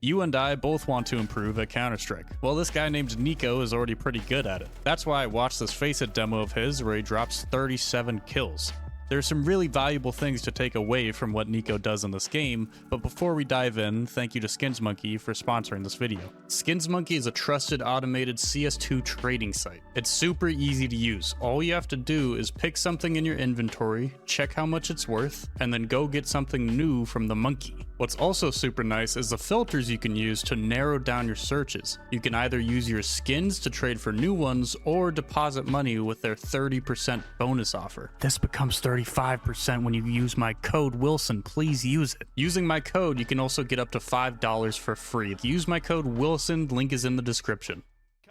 You and I both want to improve at Counter-Strike. Well, this guy named Niko is already pretty good at it. That's why I watched this FACEIT demo of his where he drops 37 kills. There are some really valuable things to take away from what Niko does in this game, but before we dive in, thank you to SkinsMonkey for sponsoring this video. SkinsMonkey is a trusted automated CS2 trading site. It's super easy to use. All you have to do is pick something in your inventory, check how much it's worth, and then go get something new from the monkey. What's also super nice is the filters you can use to narrow down your searches. You can either use your skins to trade for new ones or deposit money with their 30% bonus offer. This becomes 35% when you use my code Wilson. Please use it. Using my code, you can also get up to $5 for free. Use my code Wilson, link is in the description.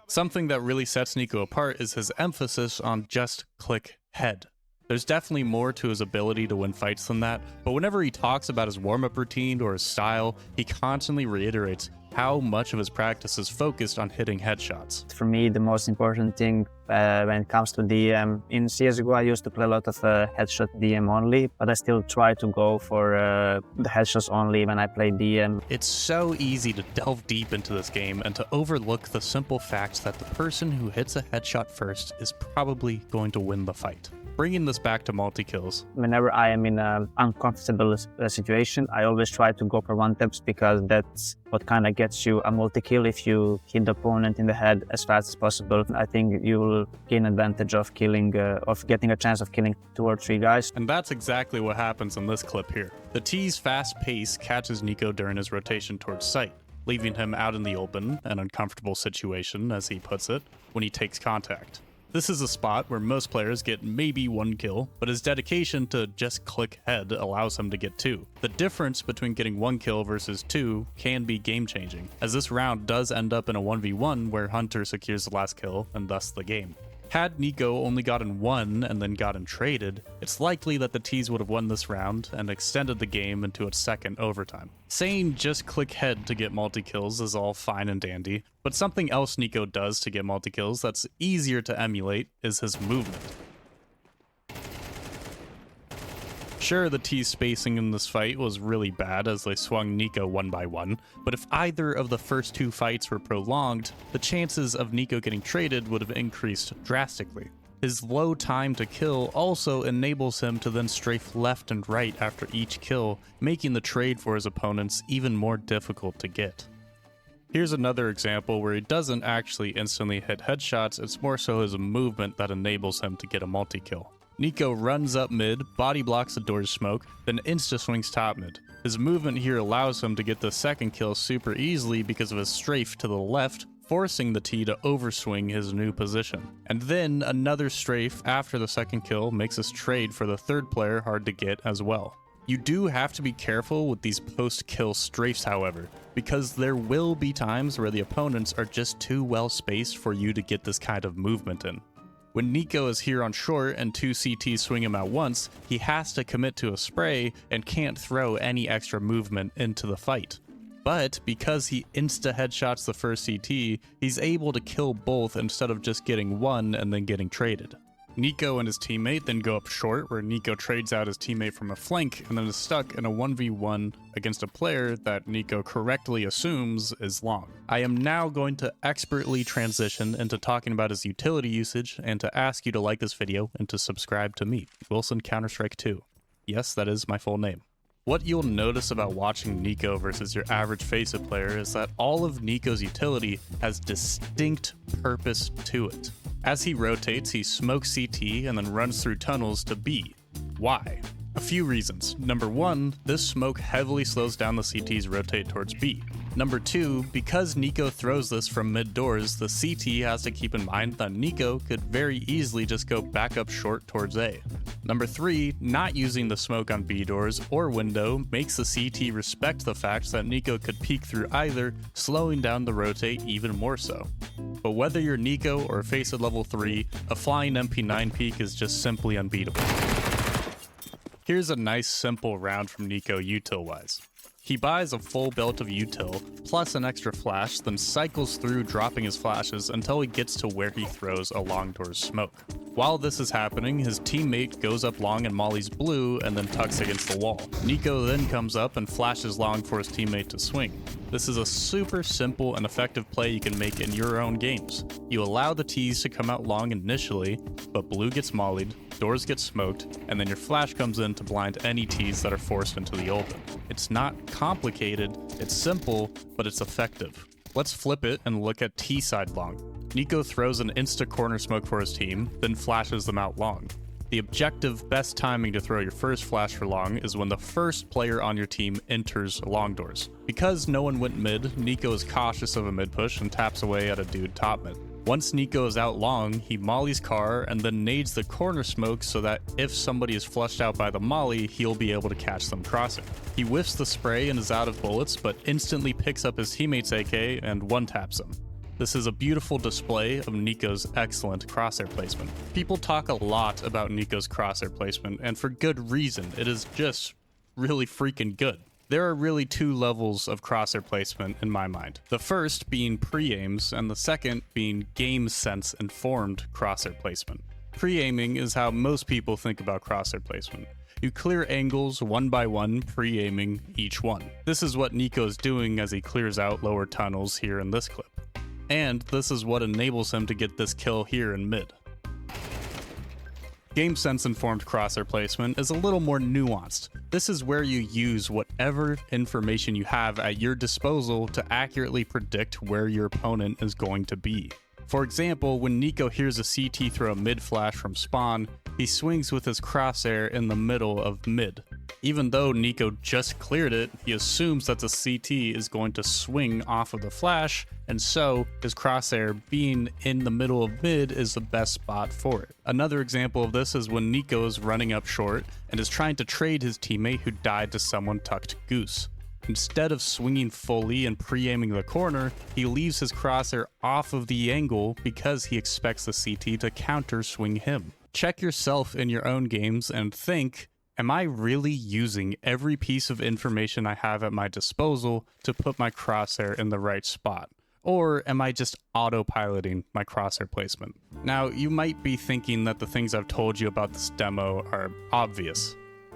Something that really sets Niko apart is his emphasis on just click head. There's definitely more to his ability to win fights than that, but whenever he talks about his warm-up routine or his style, he constantly reiterates how much of his practice is focused on hitting headshots. For me, the most important thing when it comes to DM, in CSGO I used to play a lot of headshot DM only, but I still try to go for the headshots only when I play DM. It's so easy to delve deep into this game and to overlook the simple fact that the person who hits a headshot first is probably going to win the fight. Bringing this back to multi-kills. Whenever I am in an uncomfortable situation, I always try to go for one-taps because that's what kind of gets you a multi-kill. If you hit the opponent in the head as fast as possible, I think you will gain advantage of getting a chance of killing 2 or 3 guys. And that's exactly what happens in this clip here. The T's fast pace catches Niko during his rotation towards site, leaving him out in the open, an uncomfortable situation, as he puts it, when he takes contact. This is a spot where most players get maybe 1 kill, but his dedication to just click head allows him to get 2. The difference between getting 1 kill versus 2 can be game-changing, as this round does end up in a 1v1 where Hunter secures the last kill and thus the game. Had Niko only gotten 1 and then gotten traded, it's likely that the T's would have won this round and extended the game into its second overtime. Saying just click head to get multi-kills is all fine and dandy, but something else Niko does to get multi-kills that's easier to emulate is his movement. Sure, the T's spacing in this fight was really bad as they swung Niko 1 by 1, but if either of the first 2 fights were prolonged, the chances of Niko getting traded would have increased drastically. His low time to kill also enables him to then strafe left and right after each kill, making the trade for his opponents even more difficult to get. Here's another example where he doesn't actually instantly hit headshots, it's more so his movement that enables him to get a multi-kill. Niko runs up mid, body blocks the door's smoke, then insta-swings top mid. His movement here allows him to get the second kill super easily because of his strafe to the left, forcing the T to overswing his new position. And then another strafe after the second kill makes his trade for the third player hard to get as well. You do have to be careful with these post-kill strafes, however, because there will be times where the opponents are just too well spaced for you to get this kind of movement in. When Niko is here on short and 2 CTs swing him at once, he has to commit to a spray and can't throw any extra movement into the fight. But because he insta-headshots the first CT, he's able to kill both instead of just getting 1 and then getting traded. Niko and his teammate then go up short, where Niko trades out his teammate from a flank and then is stuck in a 1v1 against a player that Niko correctly assumes is long. I am now going to expertly transition into talking about his utility usage and to ask you to like this video and to subscribe to me, Wilson Counter-Strike 2. Yes, that is my full name. What you'll notice about watching Niko versus your average FACEIT player is that all of Niko's utility has distinct purpose to it. As he rotates, he smokes CT and then runs through tunnels to B. Why? A few reasons. Number 1, this smoke heavily slows down the CT's rotate towards B. Number 2, because Niko throws this from mid doors, the CT has to keep in mind that Niko could very easily just go back up short towards A. Number 3, not using the smoke on B doors or window makes the CT respect the fact that Niko could peek through either, slowing down the rotate even more so. But whether you're Niko or FACEIT level 3, a flying MP9 peek is just simply unbeatable. Here's a nice simple round from Niko util-wise. He buys a full belt of util, plus an extra flash, then cycles through dropping his flashes until he gets to where he throws a long door's smoke. While this is happening, his teammate goes up long and mollies blue and then tucks against the wall. Niko then comes up and flashes long for his teammate to swing. This is a super simple and effective play you can make in your own games. You allow the tees to come out long initially, but blue gets mollied, doors get smoked, and then your flash comes in to blind any tees that are forced into the open. It's not complicated, it's simple, but it's effective. Let's flip it and look at T side long. Niko throws an insta corner smoke for his team, then flashes them out long. The objective best timing to throw your first flash for long is when the first player on your team enters long doors. Because no one went mid, Niko is cautious of a mid push and taps away at a dude top mid. Once Niko is out long, he mollies car and then nades the corner smoke so that if somebody is flushed out by the molly, he'll be able to catch them crossing. He whiffs the spray and is out of bullets, but instantly picks up his teammate's AK and one-taps him. This is a beautiful display of Niko's excellent crosshair placement. People talk a lot about Niko's crosshair placement, and for good reason. It is just really freaking good. There are really two levels of crosshair placement in my mind. The first being pre-aims, and the second being game sense informed crosshair placement. Pre-aiming is how most people think about crosshair placement. You clear angles one by one, pre-aiming each one. This is what Niko is doing as he clears out lower tunnels here in this clip. And this is what enables him to get this kill here in mid. Game sense informed crosshair placement is a little more nuanced. This is where you use whatever information you have at your disposal to accurately predict where your opponent is going to be. For example, when Niko hears a CT throw a mid flash from spawn, he swings with his crosshair in the middle of mid. Even though Niko just cleared it, he assumes that the CT is going to swing off of the flash, and so his crosshair being in the middle of mid is the best spot for it. Another example of this is when Niko is running up short and is trying to trade his teammate who died to someone tucked goose. Instead of swinging fully and pre-aiming the corner, he leaves his crosshair off of the angle because he expects the CT to counter swing him. Check yourself in your own games and think, am I really using every piece of information I have at my disposal to put my crosshair in the right spot? Or am I just autopiloting my crosshair placement? Now, you might be thinking that the things I've told you about this demo are obvious.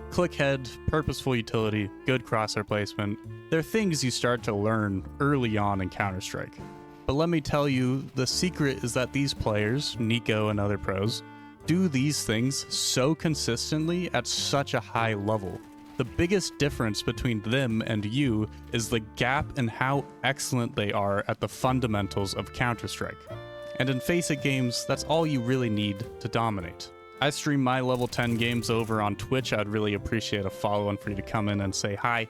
Clickhead, purposeful utility, good crosshair placement, they're things you start to learn early on in Counter-Strike. But let me tell you, the secret is that these players, Niko and other pros, do these things so consistently at such a high level. The biggest difference between them and you is the gap in how excellent they are at the fundamentals of Counter-Strike. And in FACEIT games, that's all you really need to dominate. I stream my level 10 games over on Twitch. I'd really appreciate a follow-on for you to come in and say hi.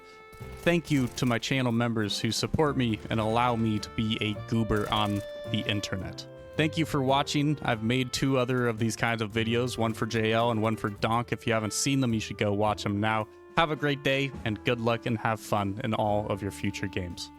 Thank you to my channel members who support me and allow me to be a goober on the internet. Thank you for watching. I've made 2 other of these kinds of videos, one for JL and one for Donk. If you haven't seen them, you should go watch them now. Have a great day and good luck and have fun in all of your future games.